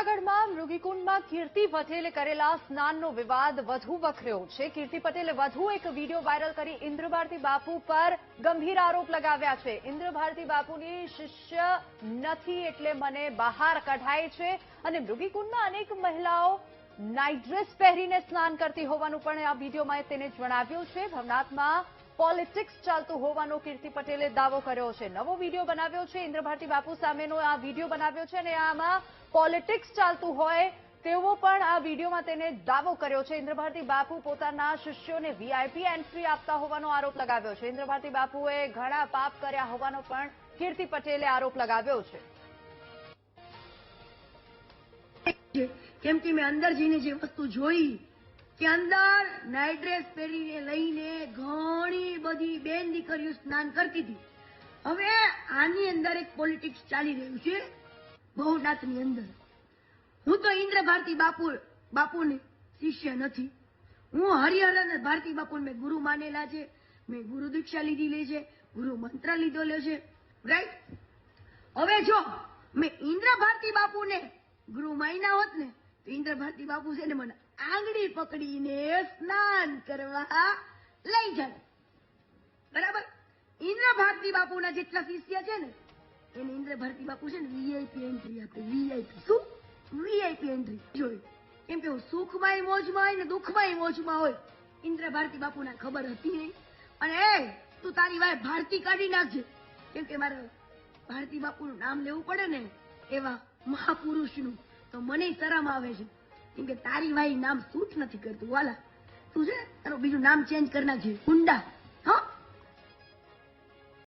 જૂનાગઢમાં મૃગીકુંડમાં કીર્તિ પટેલે કરેલા સ્નાનનો વિવાદ વધુ વકર્યો છે। કીર્તિ પટેલે વધુ એક વિડીયો વાયરલ કરી ઇન્દ્રભારતી બાપુ પર ગંભીર આરોપ લગાવ્યા છે। ઇન્દ્રભારતી બાપુની શિષ્ય નથી એટલે મને બહાર કઢાય છે અને મૃગીકુંડમાં અનેક મહિલાઓ નાઇટ ડ્રેસ પહેરીને સ્નાન કરતી હોવાનું પણ આ વિડીયોમાં તેને જણાવ્યું છે। ભવનાથમાં પોલિટિક્સ ચાલતું હોવાનો કીર્તિ પટેલે દાવો કર્યો છે। નવો વિડીયો બનાવ્યો છે, ઇન્દ્રભારતી બાપુ સામેનો આ વિડીયો બનાવ્યો છે અને આમાં પોલિટિક્સ ચાલતું હોય તેવો પણ આ વિડીયોમાં તેને દાવો કર્યો છે। ઇન્દ્રભારતી બાપુ પોતાના શિષ્યોને વીઆઈપી એન્ટ્રી આપતા હોવાનો આરોપ લગાવ્યો છે। ઇન્દ્રભારતી બાપુએ ઘણા પાપ કર્યા હોવાનો પણ કીર્તિ પટેલે આરોપ લગાવ્યો છે। કેમ કે મેં અંદર જઈને જે વસ્તુ જોઈ કે અંદર નાઇટ ડ્રેસ પહેરીને લઈને ઘણી બધી બેન દીકરીઓ સ્નાન કરતી હતી। હવે આની અંદર એક પોલિટિક્સ ચાલી રહ્યું છે ભવનાથની અંદર। હું તો ઇન્દ્રભારતી બાપુને શિષ્ય નથી, હું હરિહર ભારતી બાપુને મેં ગુરુ માનેલા છે, મેં ગુરુ દીક્ષા લીધેલી છે, ગુરુ મંત્ર લીધેલો છે, રાઈટ। હવે જો મેં ઇન્દ્રભારતી બાપુને ગુરુ માન્યા હોત ને તો ઇન્દ્રભારતી બાપુ છે ને મને આંગળી પકડીને સ્નાન કરવા લઈ જાય, બરાબર। ઇન્દ્રભારતી બાપુના જેટલા શિષ્ય છે ને એને ઇન્દ્રભારતી બાપુ છે ને વીઆઈપી એન્ટ્રી આપે। વીઆઈપી શું? વીઆઈપી એન્ટ્રી જોઈ, કેમ કે સુખમાં મોજમાં હોય ને દુઃખમાં મોજમાં હોય। ઇન્દ્રભારતી બાપુને ખબર હતી નહીં અને એ તું તારી વાય ભારતી કાઢી નાખજે, કેમ કે મારે ભારતી બાપુનું નામ લેવું પડે ને એવા મહાપુરુષનું, તો મને શરમ આવે છે કેમ કે તારી વાય નામ સૂટ નથી કરતું। વાલા તું છે તારું બીજું નામ ચેન્જ કરી નાખજે, ગુંડા।